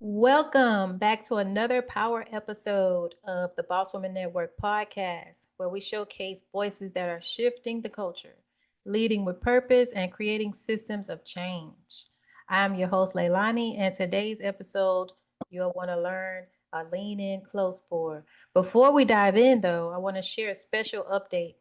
Welcome back to another power episode of the Boss Woman Network podcast, where we showcase voices that are shifting the culture, leading with purpose, and creating systems of change. I'm your host, Leilani, and today's episode you'll want to learn a lean in close for. Before we dive in, though, I want to share a special update.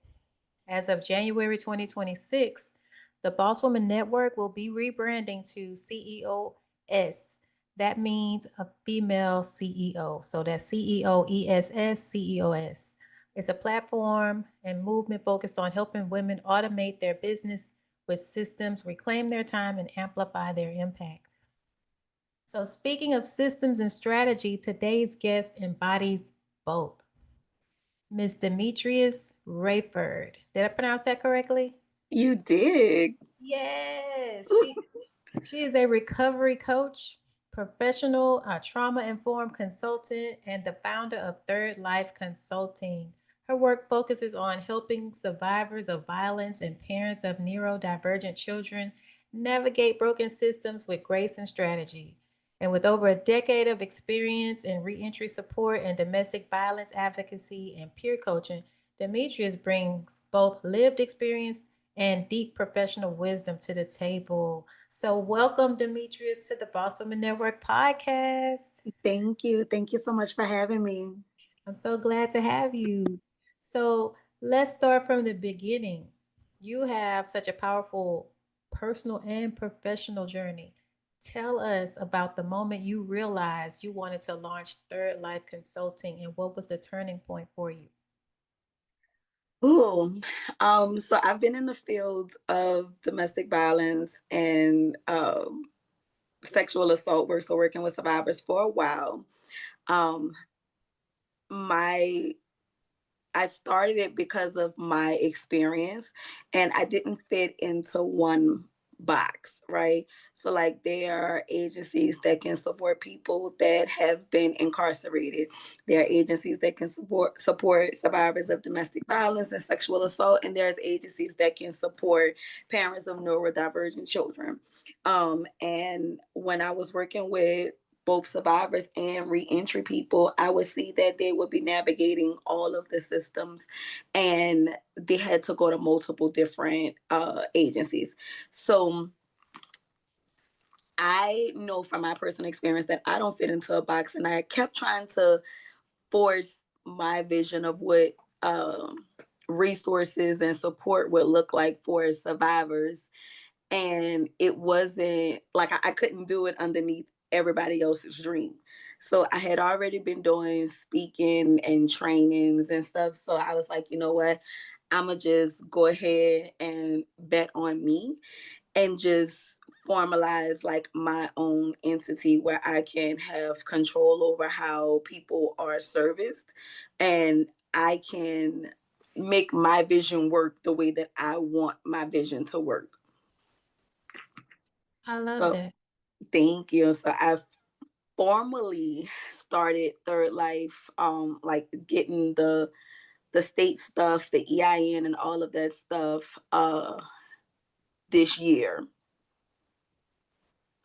As of January 2026, the Boss Woman Network will be rebranding to CEOess. That means a female CEO. So that's CEOess. It's a platform and movement focused on helping women automate their business with systems, reclaim their time, and amplify their impact. So, speaking of systems and strategy, today's guest embodies both. Miss Demetrius Rayford. Did I pronounce that correctly? You did. Yes, she is a recovery coach, professional, trauma-informed consultant, and the founder of Third Life Consulting. Her work focuses on helping survivors of violence and parents of neurodivergent children navigate broken systems with grace and strategy. And with over a decade of experience in reentry support and domestic violence advocacy and peer coaching, Demetrius brings both lived experience and deep professional wisdom to the table. So, welcome, Demetrius, to the Boss Woman Network podcast. Thank you. Thank you so much for having me. I'm so glad to have you. So, let's start from the beginning. You have such a powerful personal and professional journey. Tell us about the moment you realized you wanted to launch Third Life Consulting and what was the turning point for you? Ooh, so I've been in the field of domestic violence and sexual assault work, so working with survivors for a while. Um, my I started it because of my experience, and I didn't fit into one box, right? So, like, there are agencies that can support people that have been incarcerated. There are agencies that can support survivors of domestic violence and sexual assault, and there's agencies that can support parents of neurodivergent children. And when I was working with both survivors and reentry people, I would see that they would be navigating all of the systems and they had to go to multiple different agencies. So I know from my personal experience that I don't fit into a box, and I kept trying to force my vision of what resources and support would look like for survivors, and it wasn't like I couldn't do it underneath everybody else's dream. So I had already been doing speaking and trainings and stuff. So I was like, you know what? I'm going to just go ahead and bet on me and just formalize like my own entity where I can have control over how people are serviced, and I can make my vision work the way that I want my vision to work. I love So that. thank you. So I formally started Third Life, like getting the state stuff, the EIN and all of that stuff this year.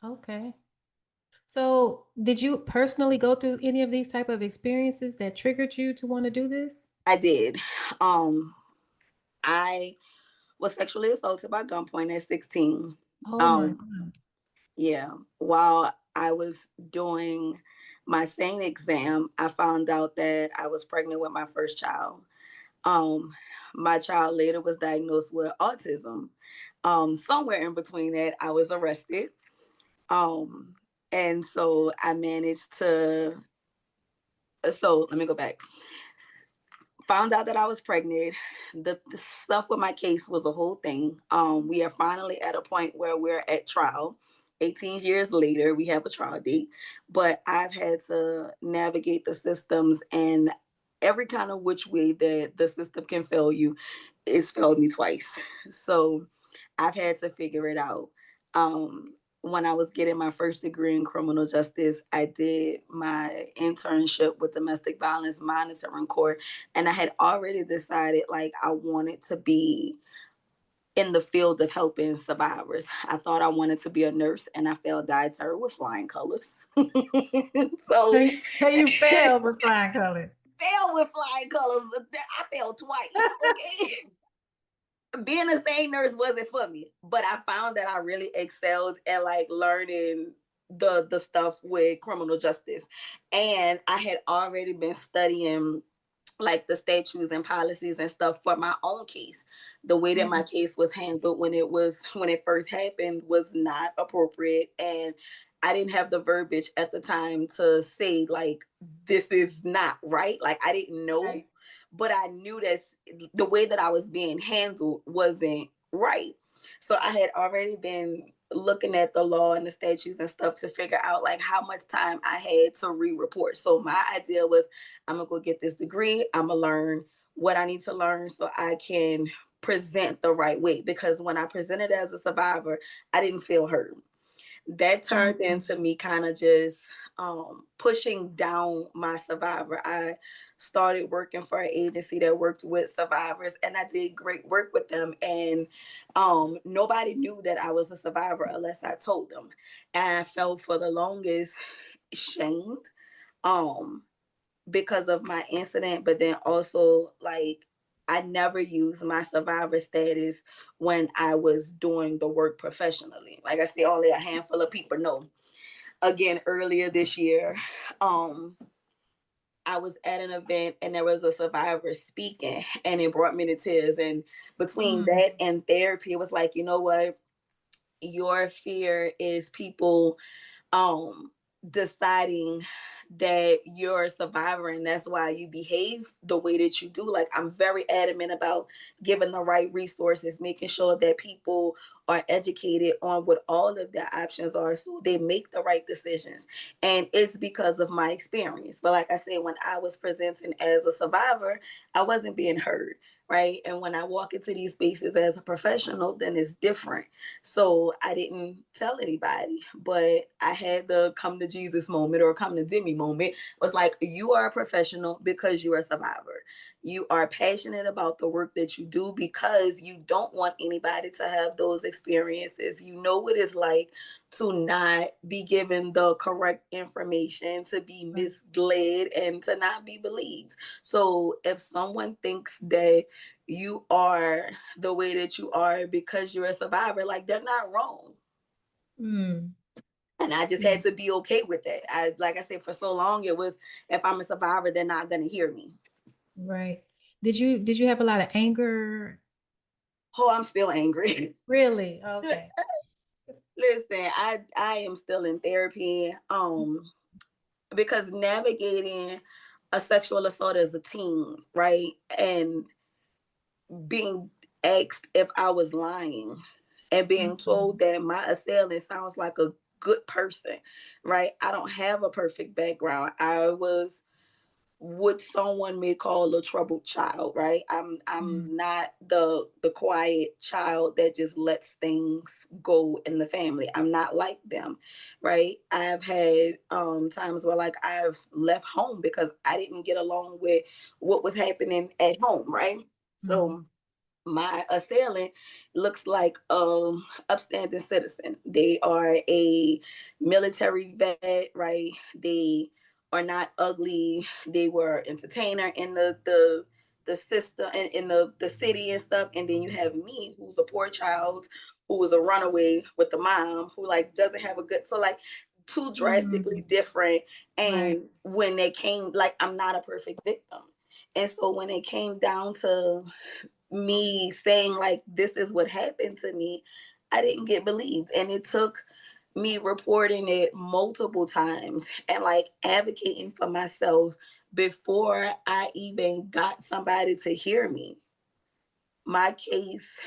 Okay. So, did you personally go through any of these type of experiences that triggered you to want to do this? I did. Um I was sexually assaulted by gunpoint at 16. Oh my Um God. yeah, while I was doing my SANE exam, I found out that I was pregnant with my first child. Um, my child later was diagnosed with autism. Somewhere in between that, I was arrested. Um, and so I managed to. So let me go back. Found out that I was pregnant. The stuff with my case was a whole thing. We are finally at a point where we're at trial. 18 years later, we have a trial date, but I've had to navigate the systems, and every kind of which way that the system can fail you, it's failed me twice. So I've had to figure it out. When I was getting my first degree in criminal justice, I did my internship with domestic violence monitoring court, and I had already decided like I wanted to be in the field of helping survivors. I thought I wanted to be a nurse, and I failed dietary with flying colors. So You failed with flying colors. failed with flying colors. I failed twice. Okay. Being a sane nurse wasn't for me, but I found that I really excelled at like learning the stuff with criminal justice. And I had already been studying like the statutes and policies and stuff for my own case. The way that my Mm, case was handled when it first happened was not appropriate, and I didn't have the verbiage at the time to say like this is not right. Like I didn't know, right. but I knew that the way that I was being handled wasn't right. So I had already been looking at the law and the statutes and stuff to figure out like how much time I had to re-report. So my idea was I'm gonna go get this degree. I'm gonna learn what I need to learn so I can present the right way. Because when I presented as a survivor, I didn't feel heard. That turned Mm, into me kind of just pushing down my survivor. I started working for an agency that worked with survivors, and I did great work with them. And nobody knew that I was a survivor unless I told them. And I felt for the longest shamed. Um, because of my incident, but then also like I never used my survivor status when I was doing the work professionally. Like I say, only a handful of people know. Again, earlier this year, um, I was at an event and there was a survivor speaking, and it brought me to tears. And between mm, that and therapy, it was like, you know what? Your fear is people um deciding that you're a survivor and that's why you behave the way that you do. Like I'm very adamant about giving the right resources, making sure that people are educated on what all of their options are so they make the right decisions. And it's because of my experience. But like I said, when I was presenting as a survivor, I wasn't being heard. Right. And when I walk into these spaces as a professional, then it's different. So I didn't tell anybody, but I had the come to Jesus moment or come to Demi moment. It was like, you are a professional because you're a survivor. You are passionate about the work that you do because you don't want anybody to have those experiences. You know what it's like to not be given the correct information, to be right. misled, and to not be believed. So if someone thinks that you are the way that you are because you're a survivor, like they're not wrong. Mm, And I just had mm, to be okay with that. I like I said, for so long it was if I'm a survivor, they're not gonna hear me. right. Did you have a lot of anger? Oh, I'm still angry. Really? Okay. Listen, I am still in therapy. Because navigating a sexual assault as a teen, right? And being asked if I was lying and being Mm, told that my assailant sounds like a good person, right? I don't have a perfect background. I was what someone may call a troubled child, right? mm, I'm not the quiet child that just lets things go in the family. I'm not like them, right? I've had times where like I've left home because I didn't get along with what was happening at home, right? mm, So my assailant looks like upstanding citizen. They are a military vet, right? They are not ugly. They were entertainer in the system and in the city and stuff. And then you have me, who's a poor child, who was a runaway with the mom, who like doesn't have a good. So like two drastically mm, different. right. And when they came, like I'm not a perfect victim. And so when it came down to me saying like this is what happened to me, I didn't get believed. And it took me reporting it multiple times and like advocating for myself before I even got somebody to hear me. My case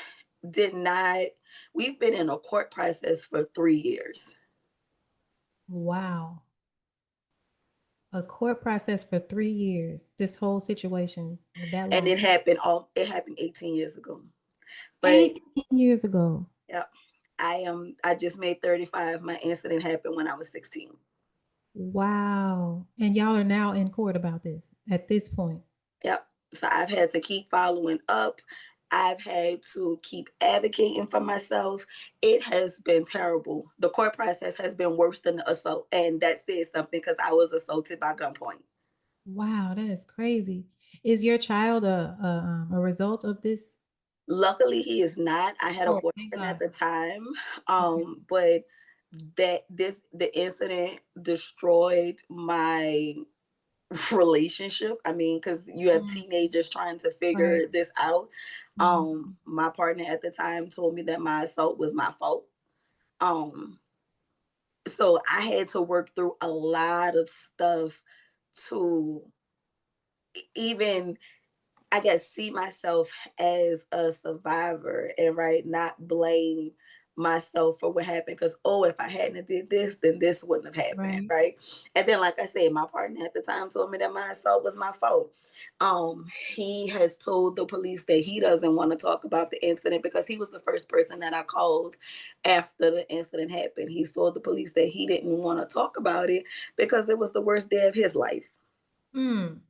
did not, we've been in a court process for 3 years. Wow. A court process for 3 years. This whole situation that And long. it happened 18 years ago. But 18 years ago. yeah, I just made 35. My incident happened when I was 16. Wow. And y'all are now in court about this at this point. Yep. So I've had to keep following up. I've had to keep advocating for myself. It has been terrible. The court process has been worse than the assault. And that says something because I was assaulted by gunpoint. Wow, that is crazy. Is your child a result of this? Luckily, he is not. I had a Oh, thank boyfriend at God. the time, Okay. but the incident destroyed my relationship. I mean, because you have Mm, teenagers trying to right. figure this out. Mhm. My partner at the time told me that my assault was my fault. Um, so I had to work through a lot of stuff to even, I guess, see myself as a survivor and right, not blame myself for what happened because, oh, if I hadn't did this, then this wouldn't have happened, Right. right? And then, like I said, my partner at the time told me that my assault was my fault. He has told the police that he doesn't want to talk about the incident because he was the first person that I called after the incident happened. He told the police that he didn't want to talk about it because it was the worst day of his life. Mm.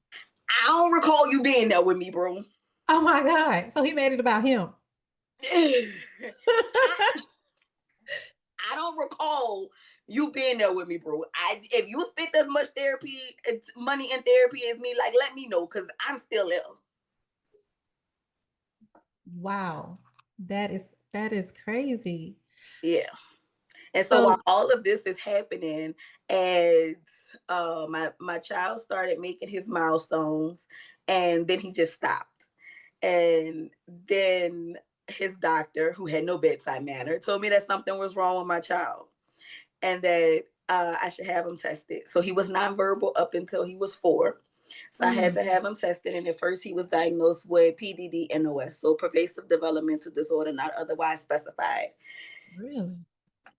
I don't recall you being there with me, bro. Oh my God. So he made it about him. I I don't recall you being there with me, bro. If you spent as much therapy, money in therapy as me, like let me know because I'm still ill. Wow. That is crazy. Yeah. And so So while all of this is happening, as my child started making his milestones, and then he just stopped, and then his doctor, who had no bedside manner, told me that something was wrong with my child. And that I should have him tested. So he was nonverbal up until he was 4. So I had mm, to have him tested. And at first, he was diagnosed with PDD-NOS, so pervasive developmental disorder not otherwise specified. really?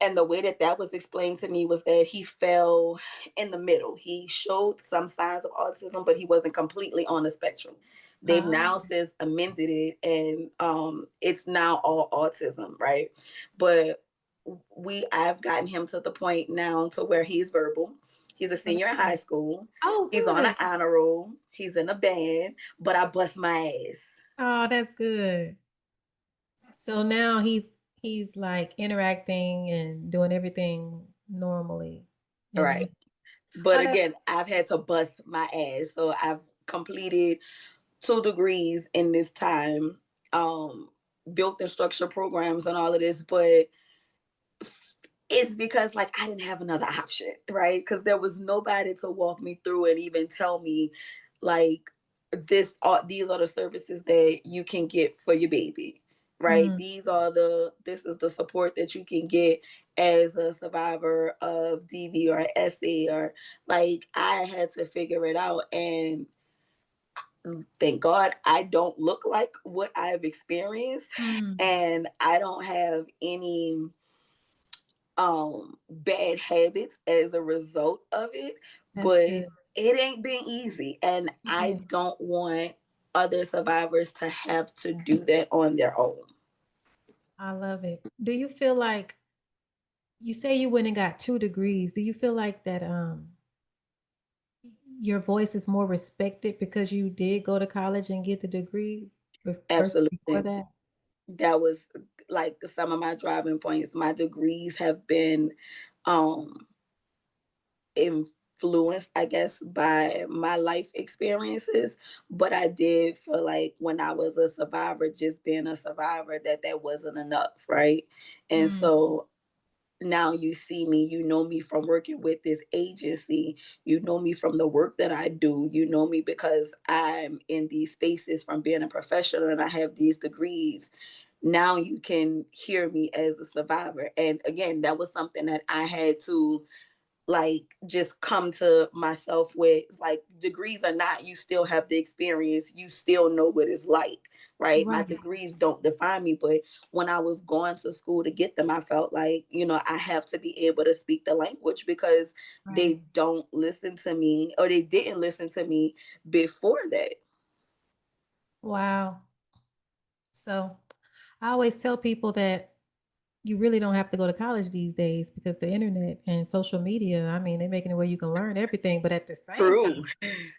And the way that that was explained to me was that he fell in the middle. He showed some signs of autism, but he wasn't completely on the spectrum. They've Ah, now since amended it, and it's now all autism, right? But I've gotten him to the point now to where he's verbal. He's a oh, senior that's in high good. school. Oh, He's on an good. honor roll. He's in a band, but I bust my ass. Oh, that's good. So now he's like interacting and doing everything normally. And Right. But oh, that again, I've had to bust my ass. So I've completed 2 degrees in this time, um, built and structured programs and all of this, but it's because like I didn't have another option, right? Because there was nobody to walk me through and even tell me like these are the services that you can get for your baby, right? mm, This is the support that you can get as a survivor of DV or SA, or like I had to figure it out. And thank God I don't look like what I've experienced, mm, and I don't have any bad habits as a result of it, that's but good. it ain't been easy, and I Yeah, don't want other survivors to have to do that on their own. I love it. Do you feel like you say you went and got 2 degrees? Do you feel like that your voice is more respected because you did go to college and get the degree versus before Absolutely. that? That was like some of my driving points. My degrees have been um influenced, I guess, by my life experiences. But I did feel like when I was a survivor, just being a survivor, that wasn't enough, right? And Mm, so now you see me, you know me from working with this agency, you know me from the work that I do, you know me because I'm in these spaces from being a professional and I have these degrees. Now you can hear me as a survivor. And again, that was something that I had to like just come to myself with. It's like degrees or not, you still have the experience, you still know what it's like, right? My right, degrees don't define me, but when I was going to school to get them, I felt like, I have to be able to speak the language because right. they don't listen to me, or they didn't listen to me before that. Wow. So I always tell people that you really don't have to go to college these days because the internet and social media, I mean, they're making it where you can learn everything, but at the same True. time,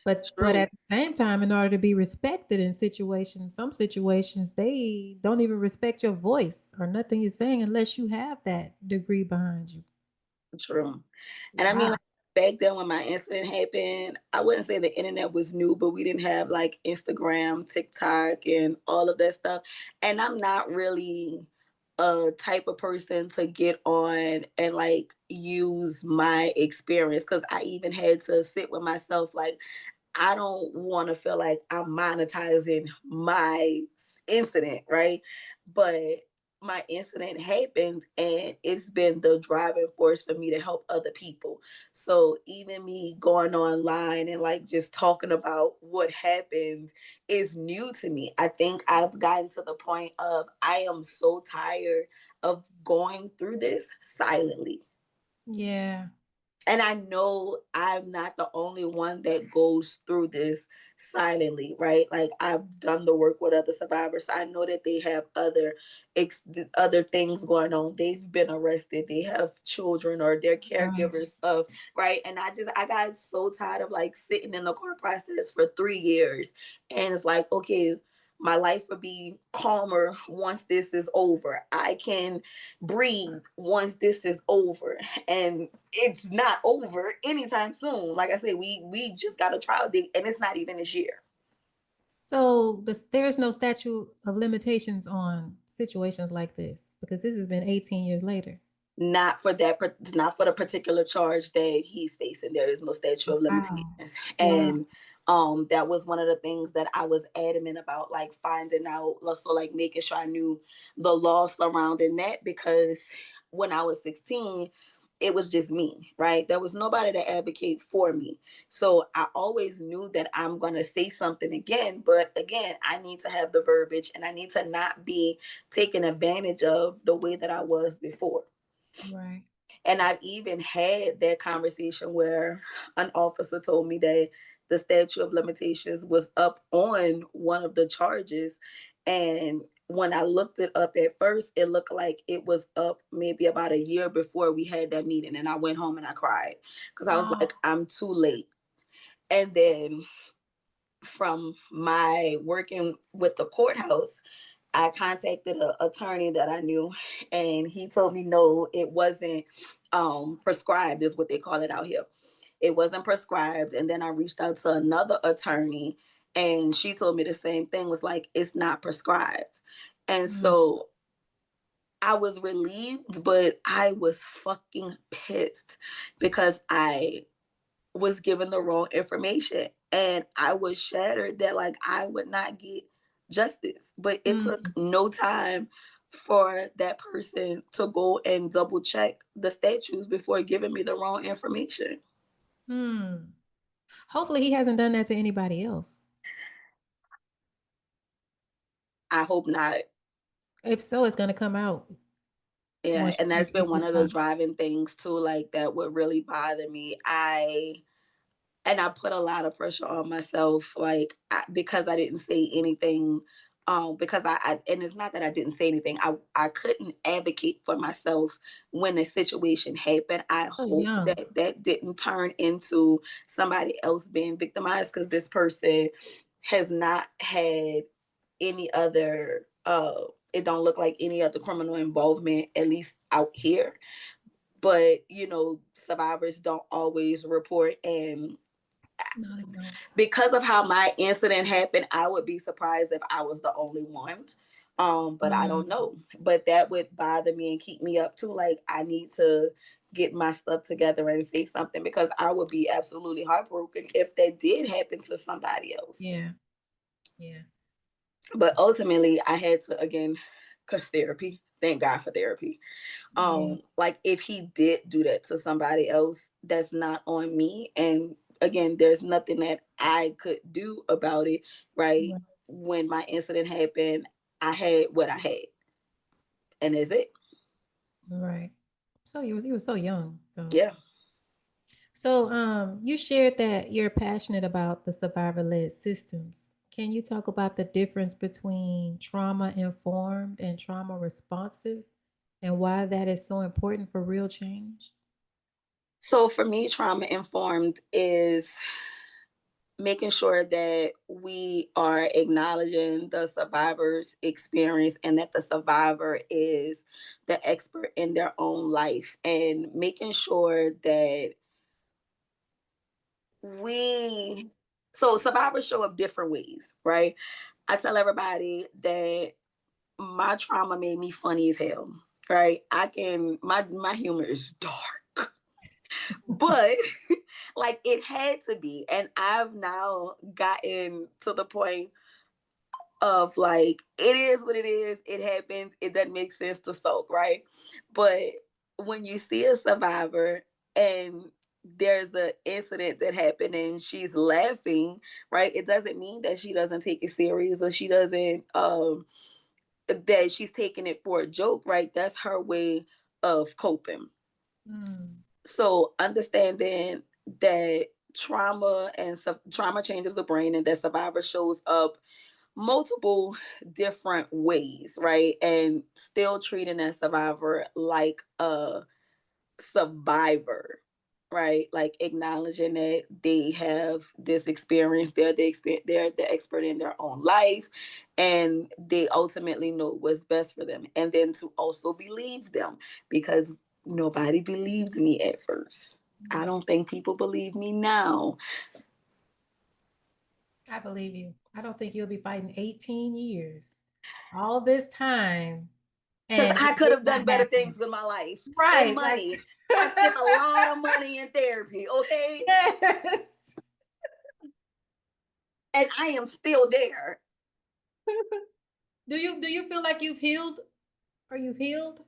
But True. at the same time, in order to be respected in situations, some situations they don't even respect your voice or nothing you're saying unless you have that degree behind you. True. And I mean, Wow. like, back then when my incident happened, I wouldn't say the internet was new, but we didn't have like Instagram, TikTok, and all of that stuff. And I'm not really a type of person to get on and like use my experience, because I even had to sit with myself like, I don't want to feel like I'm monetizing my incident, right? But my incident happened and it's been the driving force for me to help other people. So even me going online and like just talking about what happened is new to me. I think I've gotten to the point of I am so tired of going through this silently. Yeah. And I know I'm not the only one that goes through this silently, right? Like I've done the work with other survivors. I know that they have other things going on. They've been arrested. They have children or they're Right. caregivers of, right? And I got so tired of like sitting in the court process for 3 years, and it's like, okay, my life would be calmer once this is over. I can breathe once this is over, and it's not over anytime soon. Like I said, we just got a trial date, and it's not even this year. So there's no statute of limitations on situations like this because this has been 18 years later. Not for not for the particular charge that he's facing. There is no statute of Wow. limitations, Wow. and that was one of the things that I was adamant about, like finding out, so like making sure I knew the law surrounding that, because when I was 16, it was just me, right? There was nobody to advocate for me. So I always knew that I'm going to say something again, but again, I need to have the verbiage and I need to not be taken advantage of the way that I was before. Right. And I've even had that conversation where an officer told me that the statute of limitations was up on one of the charges. And when I looked it up at first, it looked like it was up maybe about a year before we had that meeting. And I went home and I cried because I was Oh. like, I'm too late. And then from my working with the courthouse, I contacted an attorney that I knew, and he told me no, it wasn't prescribed, is what they call it out here. It wasn't prescribed. And then I reached out to another attorney, and she told me the same thing, was like, it's not prescribed. And Mm, so I was relieved, but I was fucking pissed because I was given the wrong information, and I was shattered that like I would not get justice. But it took mm, no time for that person to go and double check the statutes before giving me the wrong information. mm. Hopefully he hasn't done that to anybody else. I hope not. If so, it's gonna come out Yeah, once and you that's get been this one of the decided. driving things too, like that would really bother me. I put a lot of pressure on myself, like because I didn't say anything. Because and it's not that I didn't say anything. I couldn't advocate for myself when the situation happened. I So hope young. that that didn't turn into somebody else being victimized, because this person has not had any other. It don't look like any other criminal involvement, at least out here. But survivors don't always report, and No, they don't. because of how my incident happened, I would be surprised if I was the only one. But I don't Mm, know. But that would bother me and keep me up too. Like I need to get my stuff together and say something, because I would be absolutely heartbroken if that did happen to somebody else. yeah. Yeah. But ultimately I had to, again, cause therapy. Thank God for therapy. Yeah. Like if he did do that to somebody else, that's not on me. And again, there's nothing that I could do about it, right? Right. When my incident happened, I had what I had, and is it. Right. So you were so young. Yeah. You shared that you're passionate about the survivor-led systems. Can you talk about the difference between trauma informed and trauma responsive and why that is so important for real change? So for me, trauma informed is making sure that we are acknowledging the survivor's experience and that the survivor is the expert in their own life, and making sure that we so survivors show up different ways, right? I tell everybody that my trauma made me funny as hell, right? My humor is dark, but like it had to be. And I've now gotten to the point of like, it is what it is, it happens, it doesn't make sense to soak, right? But when you see a survivor and there's an incident that happened and she's laughing, right? It doesn't mean that she doesn't take it serious, or she doesn't that she's taking it for a joke, right? That's her way of coping. Mm. So understanding that trauma changes the brain, and that survivor shows up multiple different ways, right? And still treating that survivor like a survivor, right? Like acknowledging that they have this experience, they're the expert in their own life, and they ultimately know what's best for them. And then to also believe them, because nobody believed me at first. I don't think people believe me now. I believe you. I don't think you'll be fighting 18 years, all this time, Because and I it could did have not done better happen. things with my life and Right. Like, money. I spent a lot of money in therapy, okay? yes. And I am still there. Do you feel like you've healed? Are you healed?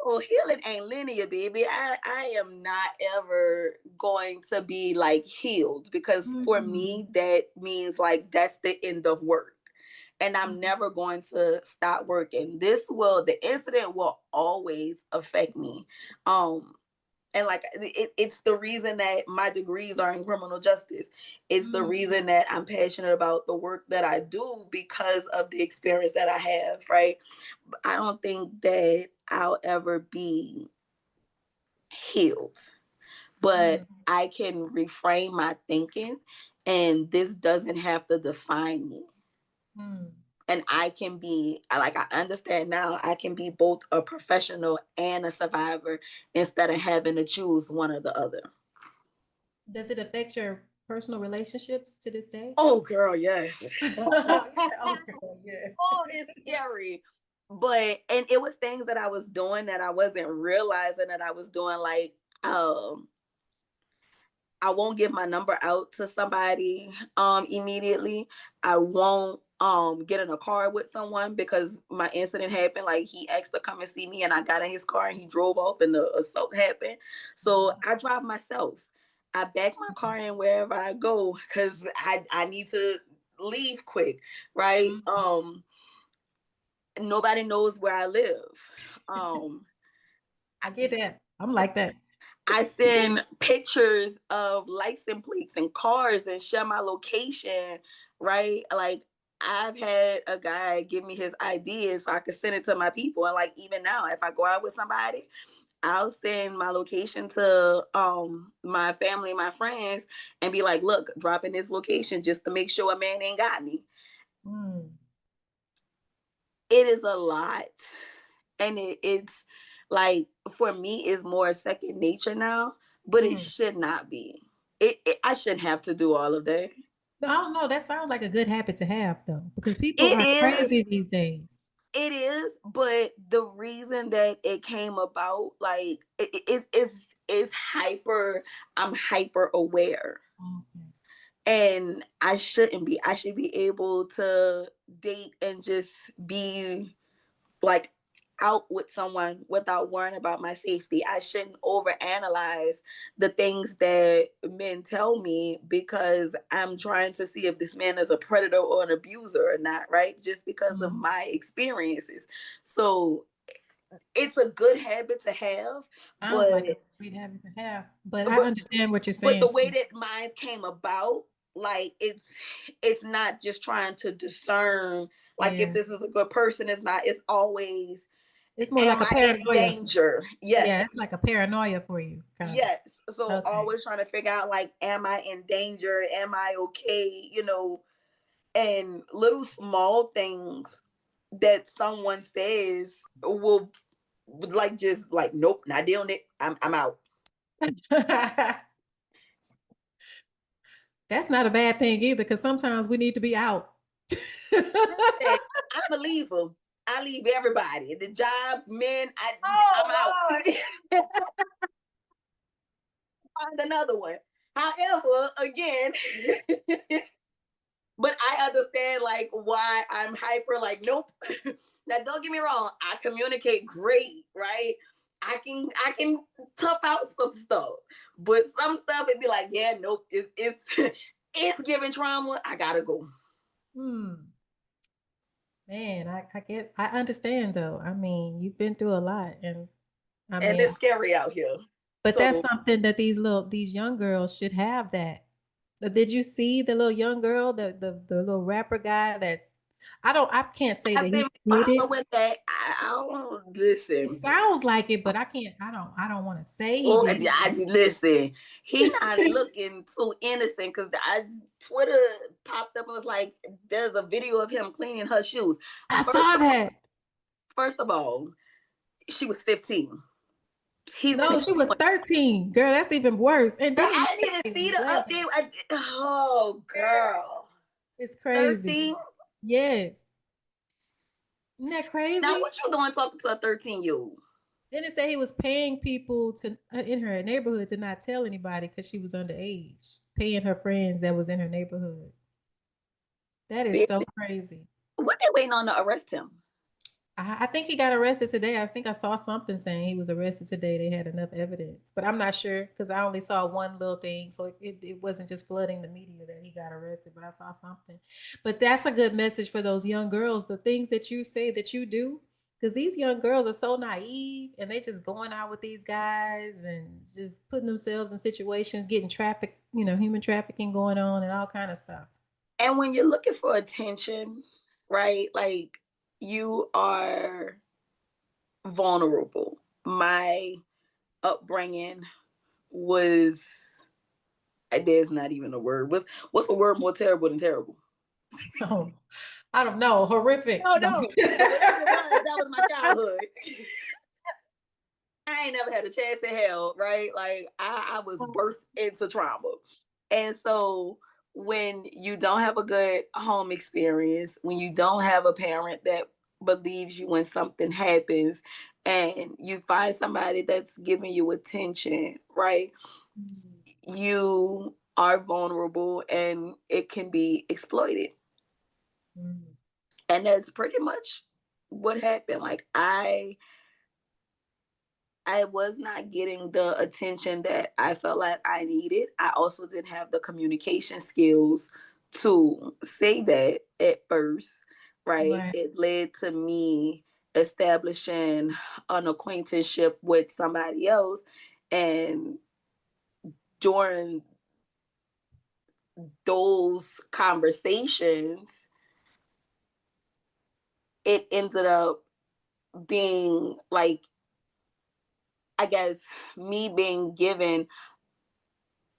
Well, healing ain't linear, baby. I am not ever going to be like healed, because for Mm. me, that means like that's the end of work. And I'm Mhm. never going to stop working. The incident will always affect me. Um, and like it's the reason that my degrees are in criminal justice. It's the Mm. reason that I'm passionate about the work that I do, because of the experience that I have, right? I don't think that I'll ever be healed, but Mm. I can reframe my thinking, and this doesn't have to define me. Mm. And I can be like, I understand now, I can be both a professional and a survivor, instead of having to choose one or the other. Does it affect your personal relationships to this day? Oh, girl, yes. Oh, girl, yes. Oh, it's scary. But and it was things that I was doing that I wasn't realizing that I was doing. Like, um, I won't give my number out to somebody immediately. I won't get in a car with someone because my incident happened. Like, he asked to come and see me and I got in his car and he drove off and the assault happened. So I drive myself. I back my car in wherever I go because I need to leave quick, right? Mhm. Nobody knows where I live. Um I get that. I'm like that. I send pictures of license plates and cars and share my location, right? Like, I've had a guy give me his ideas so I could send it to my people. And like, even now, if I go out with somebody, I'll send my location to my family, my friends, and be like, look, drop in this location just to make sure a man ain't got me. Mm. It is a lot. And it's like, for me, it's more second nature now, but it Mm. should not be. I shouldn't have to do all of that. I don't know. That sounds like a good habit to have, though, because people It are is, crazy these days. but the reason that it came about, like, it's hyper. I'm hyper aware, Okay. and I shouldn't be. I should be able to date and just be like out with someone without worrying about my safety. I shouldn't overanalyze the things that men tell me because I'm trying to see if this man is a predator or an abuser or not, right? Just because of Mm. my experiences. So it's a good habit to have, Sounds like a but great habit to have, but I but understand what you're but saying the way too. that mine came about, like, it's not just trying to discern like if Yeah. this is a good person. It's not. It's always It's more Am like a I in paranoia. danger? Yes. Yeah, it's like a paranoia for you, kind of. Yes. So Okay. always trying to figure out, like, am I in danger? Am I okay? And little small things that someone says will, like, just like, nope, not dealing it. I'm out. That's not a bad thing either, because sometimes we need to be out. Listen, I'm a leaver. I leave everybody. The jobs, men, I'm out. Oh Lord. Find another one. However, again, but I understand, like, why I'm hyper. Like, nope. Now, don't get me wrong. I communicate great, right? I can tough out some stuff, but some stuff it'd be like, yeah, nope. It's it's giving trauma. I gotta go. Hmm. Man, I get, I understand though. I mean, you've been through a lot, and I And mean, it's scary out here. but that's So something that these young girls should have that. Did you see the little young girl, the little rapper guy that I can't say that I've he been did it. following that. I don't It listen. sounds like it, but I can't, I don't want to say he Oh, did listen. He not it. looking too innocent because Twitter popped up and was like, "There's a video of him cleaning her shoes." I First saw of all, that. first of all, she was 15. He's in No, his she was 20s. 13. Girl, that's even worse. And Girl, then he I need to see was the 11. update. Oh, Girl, girl, it's crazy. 13. Yes. Isn't that Now, crazy? what you doing talking to a 13-year-old? Then it said he was paying people to in her neighborhood to not tell anybody because she was underage, paying her friends that was in her neighborhood. That is so crazy. What they waiting on to arrest him? I think he got arrested today. I think I saw something saying he was arrested today. They had enough evidence, but I'm not sure because I only saw one little thing. So it wasn't just flooding the media that he got arrested, but I saw something. But that's a good message for those young girls. The things that you say that you do, because these young girls are so naive and they just going out with these guys and just putting themselves in situations, getting traffic, human trafficking going on and all kind of stuff. And when you're looking for attention, right? Like, you are vulnerable. My upbringing was, there's not even a word. What's a word more terrible than terrible? Oh, I don't know. Horrific. No, No. no. Whatever it was, that was my childhood. I ain't never had a chance in hell, right? Like, I was birthed into trauma. And so when you don't have a good home experience, when you don't have a parent that believes you when something happens, and you find somebody that's giving you attention, right? You are vulnerable and it can be exploited. Mm. And that's pretty much what happened. Like, I was not getting the attention that I felt like I needed. I also didn't have the communication skills to say that at first, right? Right. It led to me establishing an acquaintanceship with somebody else. And during those conversations, it ended up being like, I guess, me being given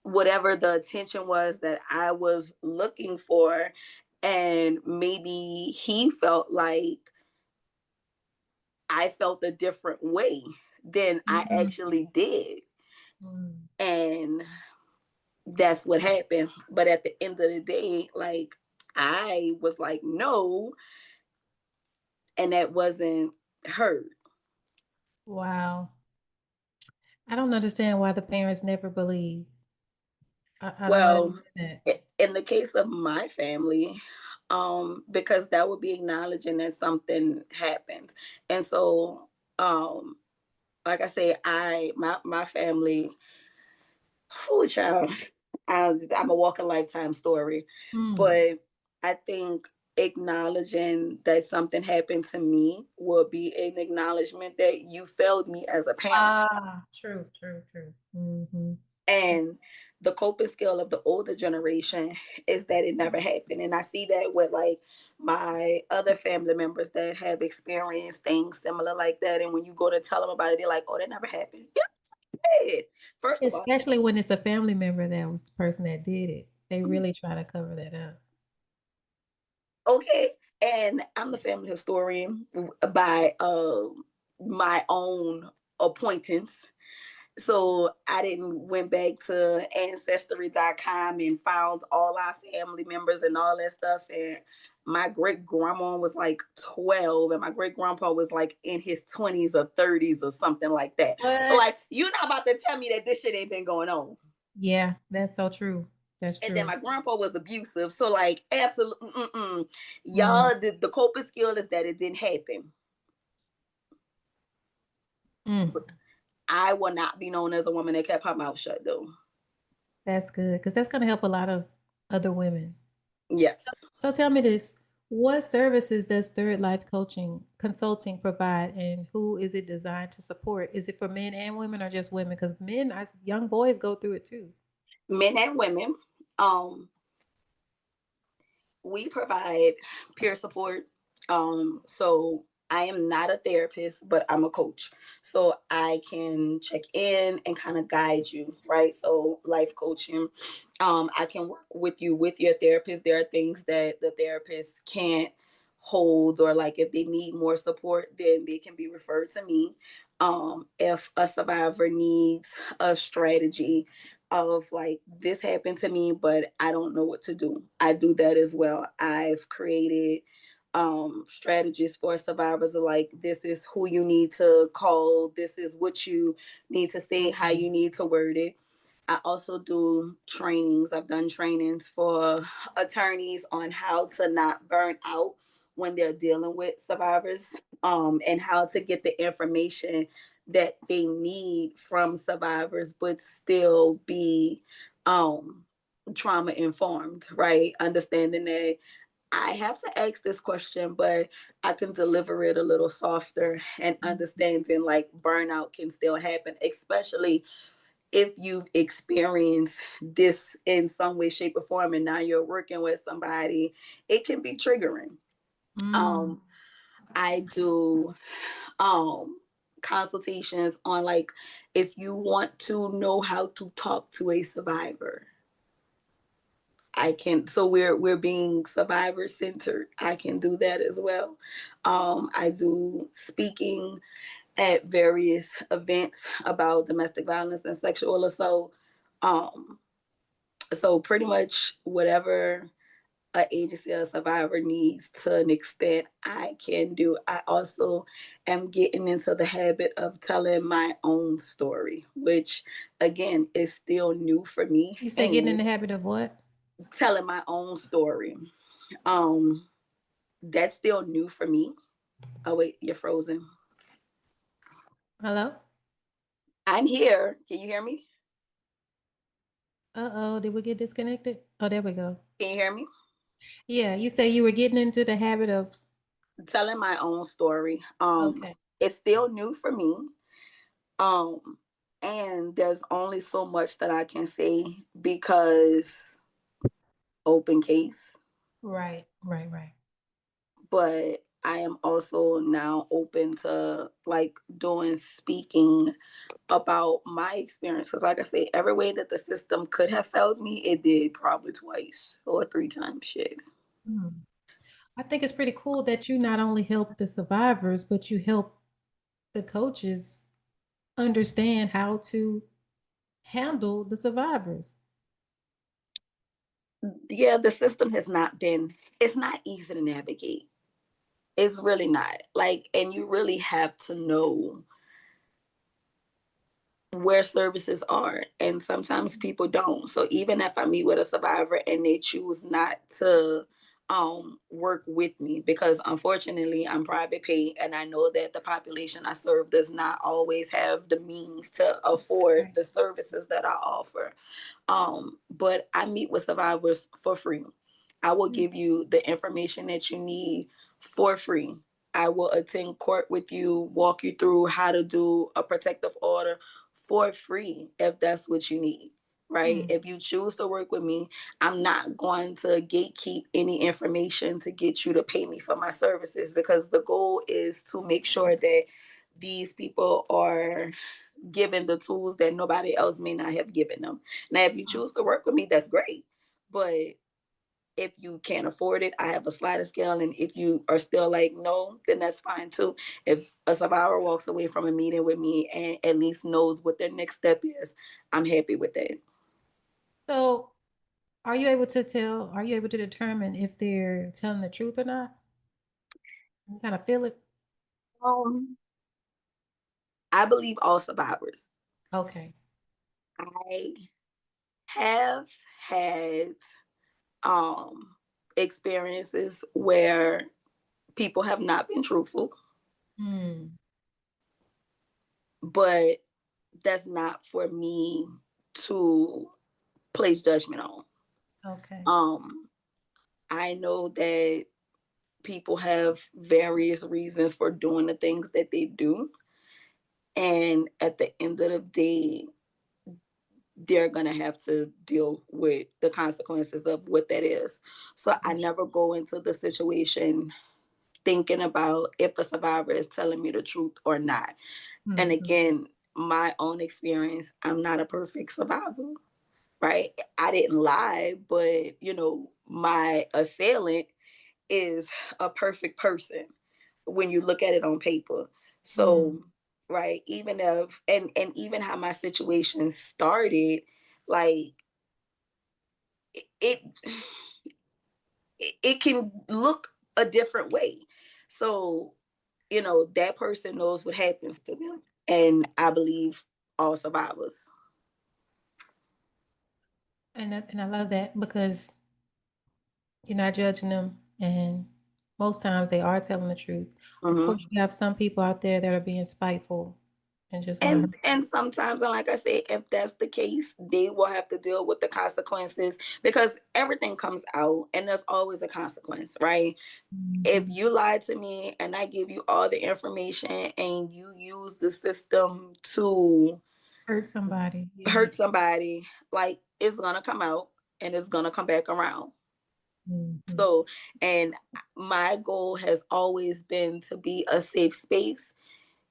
whatever the attention was that I was looking for. And maybe he felt like I felt a different way than I Mhm. actually did. Mm. And that's what happened. But at the end of the day, like, I was like, no, and that wasn't heard. Wow. I don't understand why the parents never believe. I don't Well, understand that. in the case of my family, because that would be acknowledging that something happened. And so, like I say, my family, who child, I'm a walking lifetime story. Mm. But I think acknowledging that something happened to me will be an acknowledgement that you failed me as a parent. Ah, true, true, true. Mhm. And the coping skill of the older generation is that it never happened. And I see that with, like, my other family members that have experienced things similar like that. And when you go to tell them about it, they're like, oh, that never happened. Yeah, it did. First of all, Especially when it's a family member that was the person that did it. They really try to cover that up. okay. And I'm the family historian by my own appointance. So I didn't went back to ancestry.com and found all our family members and all that stuff. And my great grandma was like 12 and my great grandpa was like in his 20s or 30s or something like that. So What? like you're not about to tell me that this shit ain't been going on. Yeah, that's so true. That's And then true. my grandpa was abusive. So like absolutely Mm, y'all the coping skill is that it didn't happen. mm. I will not be known as a woman that kept her mouth shut though. That's good because that's going to help a lot of other women. Yes. So tell me this, what services does Third Life Coaching Consulting provide and who is it designed to support? Is it for men and women or just women? Because men, young boys go through it too. Men and women. Um, we provide peer support. So I am not a therapist, but I'm a coach. So I can check in and kind of guide you, right? So life coaching. I can work with you with your therapist. There are things that the therapist can't hold, or like if they need more support, then they can be referred to me. If a survivor needs a strategy of like this happened to me but I don't know what to do, I do that as well. I've created strategies for survivors of like this is who you need to call, this is what you need to say, how Okay. you need to word it. I also do trainings. I've done trainings for attorneys on how to not burn out when they're dealing with survivors, and how to get the information that they need from survivors, but still be um, trauma informed, right? Understanding that I have to ask this question, but I can deliver it a little softer and Mhm. understanding like burnout can still happen, especially if you've experienced this in some way, shape, or form, and now you're working with somebody, it can be triggering. Mm, Um, I do consultations on like if you want to know how to talk to a survivor. I can, so we're being survivor centered. I can do that as well. I do speaking at various events about domestic violence and sexual assault. Um, so pretty much whatever a agency or survivor needs to an extent I can do. I also am getting into the habit of telling my own story, which again is still new for me you say getting in and the habit of what? telling my own story. Um that's still new for me. Oh wait, you're frozen. Hello? I'm here. Can you hear me? Uh-oh, did we get disconnected? Oh, there we go. Can you hear me? Yeah, you say you were getting into the habit of Telling my own story. okay. It's still new for me. Um, and there's only so much that I can say because open case, Right, right, right. but I am also now open to like doing speaking about my experience. Because, like I say, every way that the system could have failed me, it did probably twice or three times. Shit. Mm. I think it's pretty cool that you not only help the survivors, but you help the coaches understand how to handle the survivors. Yeah, the system has not been, it's not easy to navigate. It's really not. Like, and you really have to know where services are, and sometimes people don't. So even if I meet with a survivor and they choose not to work with me, because unfortunately I'm private pay and I know that the population I serve does not always have the means to afford Right. the services that I offer. But I meet with survivors for free. I will Mm. give you the information that you need for free. I will attend court with you, walk you through how to do a protective order for free if that's what you need. right? Mm. If you choose to work with me, I'm not going to gatekeep any information to get you to pay me for my services, because the goal is to make sure that these people are given the tools that nobody else may not have given them. Now, if you choose to work with me, that's great. But if you can't afford it, I have a sliding scale. And if you are still like, no, then that's fine too. If a survivor walks away from a meeting with me and at least knows what their next step is, I'm happy with that. So, are you able to determine if they're telling the truth or not? You kind of feel it? Um, I believe all survivors. Okay. I have had um experiences where people have not been truthful, Hmm. but that's not for me to place judgment on. Okay. Um, I know that people have various reasons for doing the things that they do. And at the end of the day, they're going to have to deal with the consequences of what that is. So I never go into the situation thinking about if a survivor is telling me the truth or not. And Mm-hmm. again, my own experience, I'm not a perfect survivor, right? I didn't lie, but my assailant is a perfect person when you look at it on paper. Mm. So, right, even if and even how my situation started, like it it can look a different way. So, that person knows what happens to them. And I believe all survivors. And I love that because you're not judging them, and most times they are telling the truth. Of Hmm. course, you have some people out there that are being spiteful and just want to hurt. And sometimes, and like I said, if that's the case, they will have to deal with the consequences, because everything comes out and there's always a consequence, right? If Mhm. you lie to me and I give you all the information and you use the system to Hurt somebody. hurt Yes. somebody, like, it's gonna come out and it's gonna come back around. Mhm. So, and my goal has always been to be a safe space.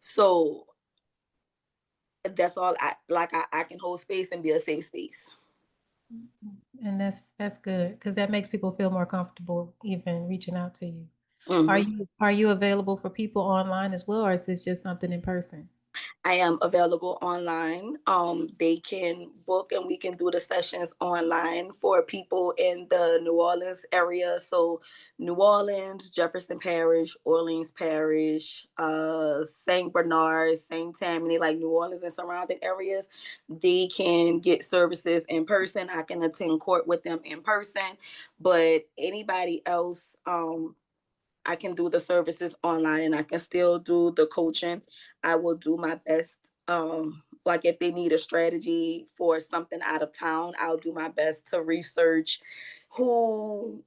So that's all I like. I can hold space and be a safe space. And that's good because that makes people feel more comfortable even reaching out to you. Hmm. Are you available for people online as well, or is this just something in person? I am available online. They can book and we can do the sessions online for people in the New Orleans area. So, New Orleans, Jefferson Parish, Orleans Parish, St. Bernard, St. Tammany, like New Orleans and surrounding areas, they can get services in person. I can attend court with them in person. But anybody else, I can do the services online and I can still do the coaching. I will do my best. Like if they need a strategy for something out of town, I'll do my best to research who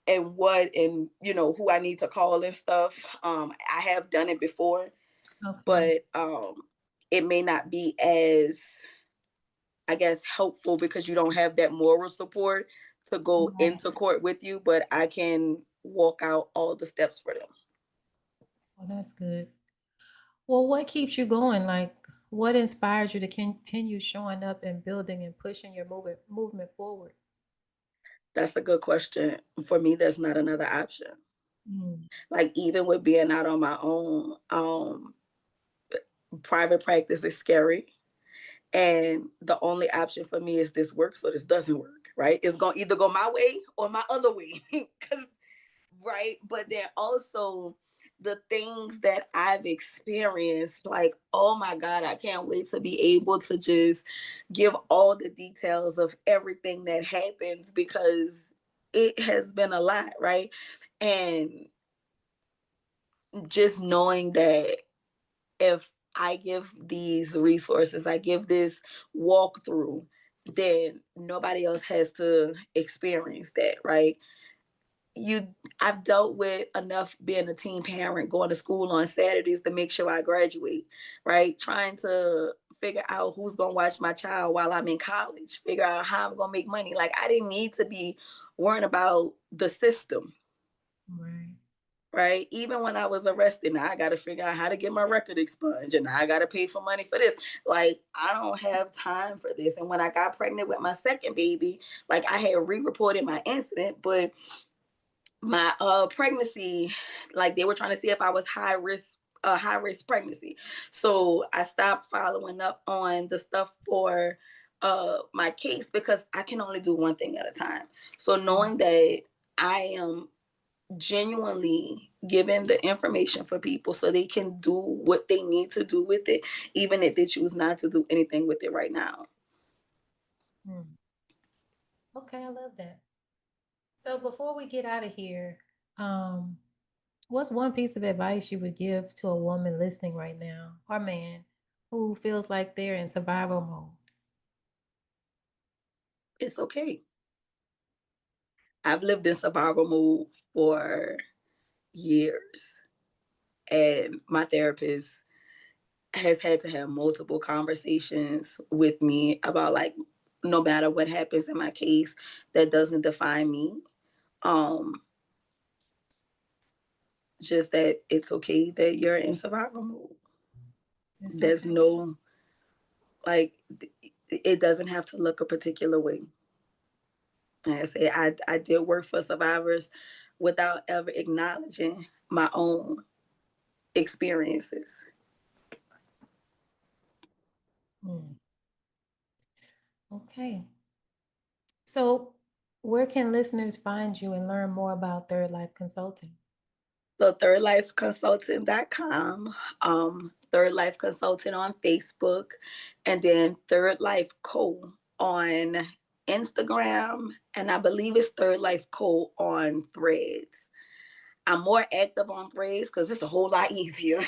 and what and who I need to call and stuff. I have done it before, Okay. but it may not be as, I guess, helpful because you don't have that moral support to go Right. into court with you, but I can walk out all the steps for them. Well, that's good. Well, what keeps you going? Like, what inspires you to continue showing up and building and pushing your movement forward? That's a good question. For me, there's not another option. Mm. Like even with being out on my own, private practice is scary. And the only option for me is this works or this doesn't work, right? It's gonna either go my way or my other way. Cause right. But then also the things that I've experienced, like, oh my God, I can't wait to be able to just give all the details of everything that happens because it has been a lot, right? And just knowing that if I give these resources, I give this walkthrough, then nobody else has to experience that, right? you I've dealt with enough being a teen parent, going to school on Saturdays to make sure I graduate, right? Trying to figure out who's gonna watch my child while I'm in college, figure out how I'm gonna make money. Like I didn't need to be worrying about the system, Right. right? Even when I was arrested, now I got to figure out how to get my record expunged, and I got to pay for money for this. Like I don't have time for this. And when I got pregnant with my second baby, like I had re-reported my incident, but my pregnancy, like they were trying to see if I was high risk pregnancy. So I stopped following up on the stuff for my case because I can only do one thing at a time. So knowing that I am genuinely giving the information for people so they can do what they need to do with it, even if they choose not to do anything with it right now. Mm. Okay, I love that. So before we get out of here, um, what's one piece of advice you would give to a woman listening right now, or man, who feels like they're in survival mode? It's okay. I've lived in survival mode for years, and my therapist has had to have multiple conversations with me about like no matter what happens in my case, that doesn't define me. Um, just that it's okay that you're in survival mode. It's There's okay. no like it doesn't have to look a particular way. Like I say, I did work for survivors without ever acknowledging my own experiences. Mm. Okay. So, where can listeners find you and learn more about Third Life Consulting? So thirdlifeconsulting.com, Third Life Consulting on Facebook, and then Third Life Co on Instagram, and I believe it's Third Life Co on Threads. I'm more active on Threads because it's a whole lot easier.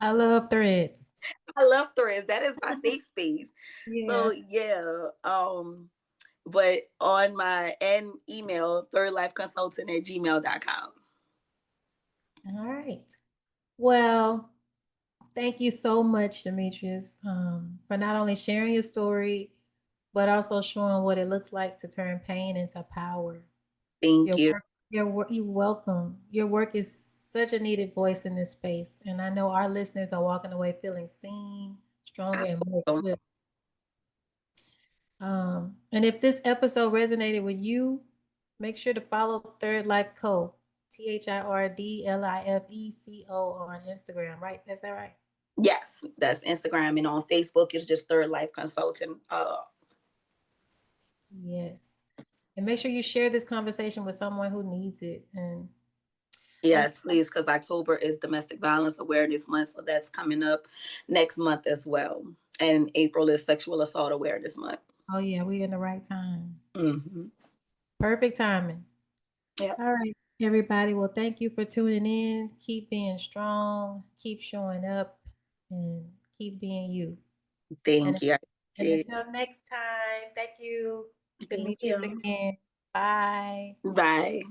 I love threads. I love Threads. That is my safe space. Yeah. So yeah, but on my end email, thirdlifeconsultant@gmail.com. All right. Well, thank you so much, Demetrius, for not only sharing your story, but also showing what it looks like to turn pain into power. Thank Your you. work, your work, you're welcome. Your work is such a needed voice in this space, and I know our listeners are walking away feeling seen, stronger, and more equipped. And if this episode resonated with you, make sure to follow Third Life Co. ThirdLifeCo on Instagram, right? That's that right? Yes, that's Instagram, and on Facebook it's just Third Life Consulting. Yes. And make sure you share this conversation with someone who needs it. And Yes, please, because October is Domestic Violence Awareness Month, so that's coming up next month as well. And April is Sexual Assault Awareness Month. oh yeah, we're in the right time. Hmm. Perfect timing. Yep. All right, everybody. Well, thank you for tuning in. Keep being strong, keep showing up, and keep being you. And Thank you. and until next time, thank you, Thank Demetrius you. again. Bye. Bye.